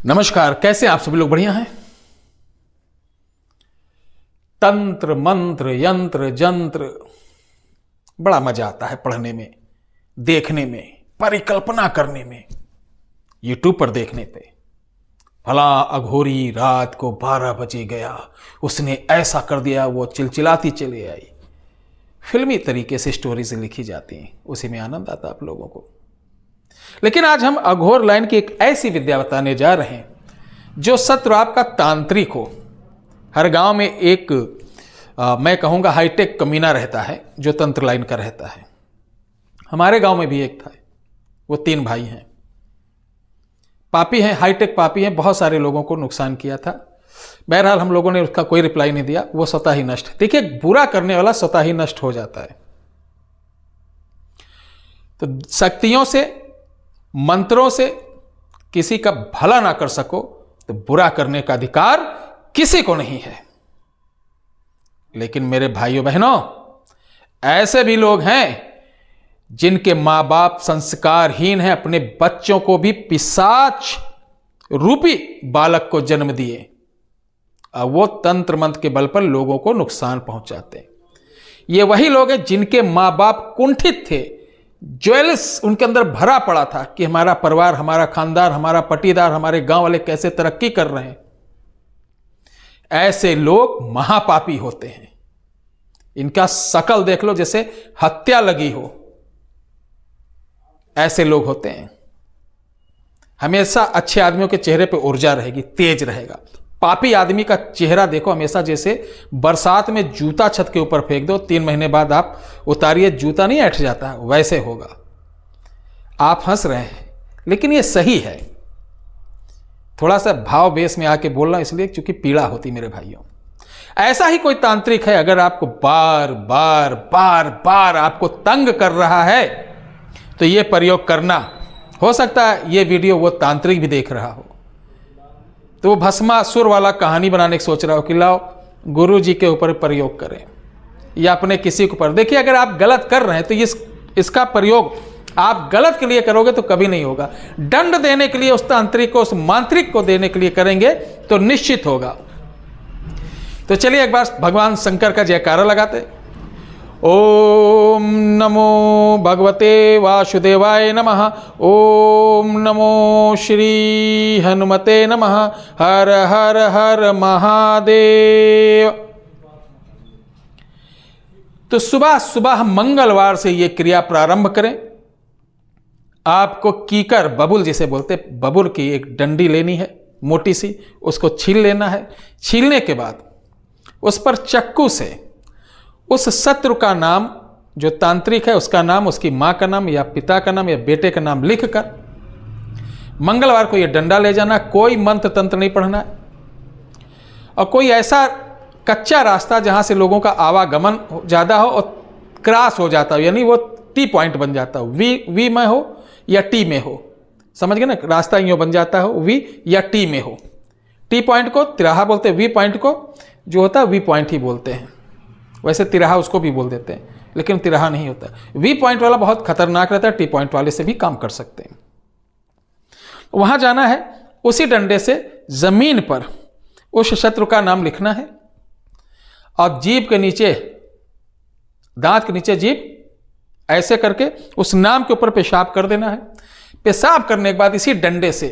नमस्कार, कैसे आप सभी लोग? बढ़िया हैं? तंत्र मंत्र यंत्र जंत्र बड़ा मजा आता है पढ़ने में, देखने में, परिकल्पना करने में। यूट्यूब पर देखने पे भला अघोरी रात को 12 बजे गया, उसने ऐसा कर दिया, वो चिलचिलाती चली आई। फिल्मी तरीके से स्टोरीज लिखी जाती हैं, उसी में आनंद आता आप लोगों को। लेकिन आज हम अघोर लाइन की एक ऐसी विद्या बताने जा रहे हैं जो सत्र आपका तांत्रिक हो। हर गांव में एक मैं कहूंगा हाईटेक कमीना रहता है जो तंत्र लाइन का रहता है। हमारे गांव में भी एक था, वो 3 भाई हैं, पापी हैं, हाईटेक पापी हैं, बहुत सारे लोगों को नुकसान किया था। बहरहाल हम लोगों ने उसका कोई रिप्लाई नहीं दिया, वो स्वतः ही नष्ट। देखिए, बुरा करने वाला स्वतः ही नष्ट हो जाता है। तो शक्तियों से, मंत्रों से किसी का भला ना कर सको तो बुरा करने का अधिकार किसी को नहीं है। लेकिन मेरे भाइयों बहनों, ऐसे भी लोग हैं जिनके मां बाप संस्कारहीन हैं, अपने बच्चों को भी पिशाच रूपी बालक को जन्म दिए और वो तंत्र मंत्र के बल पर लोगों को नुकसान पहुंचाते हैं। ये वही लोग हैं जिनके मां बाप कुंठित थे, ज्वेल्स उनके अंदर भरा पड़ा था कि हमारा परिवार, हमारा खानदान, हमारा पटीदार, हमारे गांव वाले कैसे तरक्की कर रहे हैं। ऐसे लोग महापापी होते हैं। इनका शकल देख लो, जैसे हत्या लगी हो। ऐसे लोग होते हैं। हमेशा अच्छे आदमियों के चेहरे पे ऊर्जा रहेगी, तेज रहेगा। पापी आदमी का चेहरा देखो हमेशा जैसे बरसात में जूता छत के ऊपर फेंक दो, 3 महीने बाद आप उतारिए, जूता नहीं ऐठ जाता, वैसे होगा। आप हंस रहे हैं लेकिन ये सही है। थोड़ा सा भाव बेस में आके बोलना इसलिए क्योंकि पीड़ा होती मेरे भाइयों। ऐसा ही कोई तांत्रिक है, अगर आपको बार बार बार बार आपको तंग कर रहा है तो ये प्रयोग करना। हो सकता है ये वीडियो वो तांत्रिक भी देख रहा हो, तो वो भस्मासुर वाला कहानी बनाने की सोच रहा हो कि लाओ गुरु जी के ऊपर प्रयोग करें या अपने किसी के ऊपर। देखिए, अगर आप गलत कर रहे हैं तो इसका प्रयोग आप गलत के लिए करोगे तो कभी नहीं होगा। दंड देने के लिए उस तांत्रिक को, उस मांत्रिक को देने के लिए करेंगे तो निश्चित होगा। तो चलिए एक बार भगवान शंकर का जयकारा लगाते। ओम नमो भगवते वासुदेवाय नमः। ओम नमो श्री हनुमते नमः। हर हर हर महादेव। तो सुबह सुबह मंगलवार से ये क्रिया प्रारंभ करें। आपको कीकर, बबुल जिसे बोलते, बबुल की एक डंडी लेनी है मोटी सी, उसको छील लेना है। छीलने के बाद उस पर चक्कू से उस शत्रु का नाम, जो तांत्रिक है उसका नाम, उसकी मां का नाम या पिता का नाम या बेटे का नाम लिखकर मंगलवार को यह डंडा ले जाना। कोई मंत्र तंत्र नहीं पढ़ना है। और कोई ऐसा कच्चा रास्ता जहां से लोगों का आवागमन ज्यादा हो और क्रॉस हो जाता हो, यानी वो टी पॉइंट बन जाता हो, वी में हो या टी में हो, समझ गए ना? रास्ता यूं बन जाता हो वी या टी में हो। टी पॉइंट को तिराहा बोलते हैं, वी पॉइंट को जो होता है वी पॉइंट ही बोलते हैं। वैसे तिराहा उसको भी बोल देते हैं, लेकिन तिराहा नहीं होता। वी पॉइंट वाला बहुत खतरनाक रहता है, टी पॉइंट वाले से भी काम कर सकते हैं। वहां जाना है, उसी डंडे से जमीन पर उस शत्रु का नाम लिखना है और जीभ के नीचे, दांत के नीचे जीभ ऐसे करके उस नाम के ऊपर पेशाब कर देना है। पेशाब करने के बाद इसी डंडे से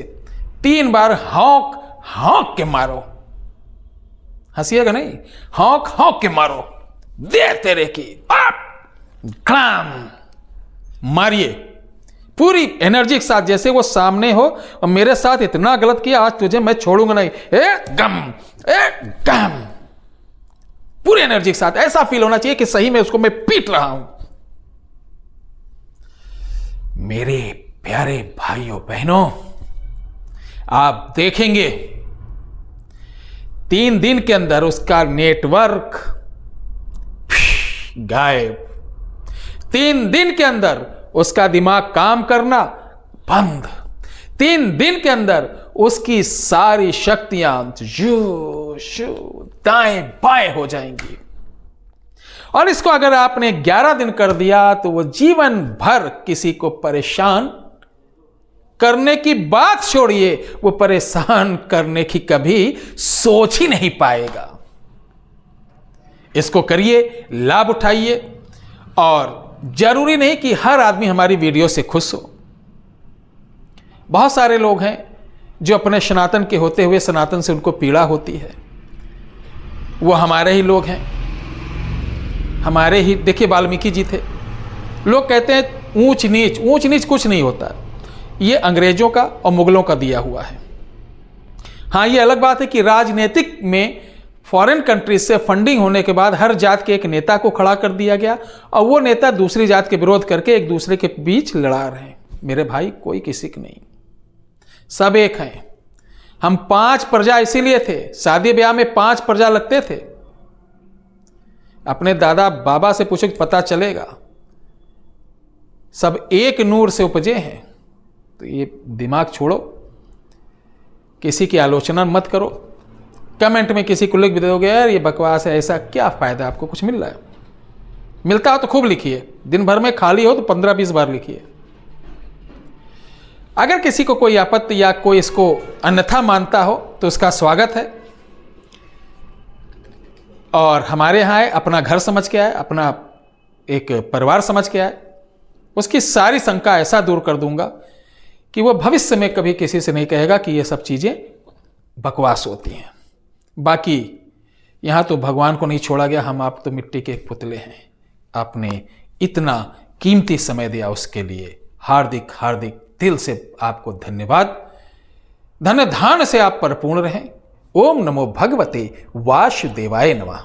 3 बार हौंक हौंक के मारो। हंसिएगा नहीं, हौंक हौंक के मारो। दे तेरे की क्लाम मारिए पूरी एनर्जी के साथ, जैसे वो सामने हो और मेरे साथ इतना गलत किया, आज तुझे मैं छोड़ूंगा नहीं। ए गम पूरी एनर्जी के साथ ऐसा फील होना चाहिए कि सही में उसको मैं पीट रहा हूं। मेरे प्यारे भाइयों बहनों, आप देखेंगे 3 दिन के अंदर उसका नेटवर्क गायब। 3 दिन के अंदर उसका दिमाग काम करना बंद। 3 दिन के अंदर उसकी सारी शक्तियां दाएं बाएं हो जाएंगी। और इसको अगर आपने 11 दिन कर दिया तो वो जीवन भर किसी को परेशान करने की बात छोड़िए, वो परेशान करने की कभी सोच ही नहीं पाएगा। इसको करिए, लाभ उठाइए, और जरूरी नहीं कि हर आदमी हमारी वीडियो से खुश हो। बहुत सारे लोग हैं जो अपने सनातन के होते हुए सनातन से उनको पीड़ा होती है। वो हमारे ही लोग हैं, हमारे ही। देखिए वाल्मीकि जी थे। लोग कहते हैं ऊंच नीच कुछ नहीं होता, ये अंग्रेजों का और मुगलों का दिया हुआ है। हाँ, ये अलग बात है कि राजनीतिक में फॉरेन कंट्रीज से फंडिंग होने के बाद हर जात के एक नेता को खड़ा कर दिया गया, और वो नेता दूसरी जात के विरोध करके एक दूसरे के बीच लड़ा रहे हैं। मेरे भाई, कोई किसी की नहीं, सब एक हैं। हम 5 प्रजा इसीलिए थे, शादी ब्याह में 5 प्रजा लगते थे। अपने दादा बाबा से पूछो, पता चलेगा, सब एक नूर से उपजे हैं। तो ये दिमाग छोड़ो, किसी की आलोचना मत करो। कमेंट में किसी को लिख भी दोगे, यार ये बकवास है, ऐसा क्या फायदा, आपको कुछ मिल रहा है? मिलता हो तो खूब लिखिए, दिन भर में खाली हो तो 15-20 बार लिखिए। अगर किसी को कोई आपत्ति या कोई इसको अन्यथा मानता हो तो उसका स्वागत है, और हमारे यहाँ आए, अपना घर समझ के आए, अपना एक परिवार समझ के आए, उसकी सारी शंका ऐसा दूर कर दूंगा कि वो भविष्य में कभी किसी से नहीं कहेगा कि ये सब चीज़ें बकवास होती हैं। बाकी यहाँ तो भगवान को नहीं छोड़ा गया, हम आप तो मिट्टी के एक पुतले हैं। आपने इतना कीमती समय दिया, उसके लिए हार्दिक हार्दिक दिल से आपको धन्यवाद। धन्य धान से आप परिपूर्ण रहें। ओम नमो भगवते वासुदेवाय नमः।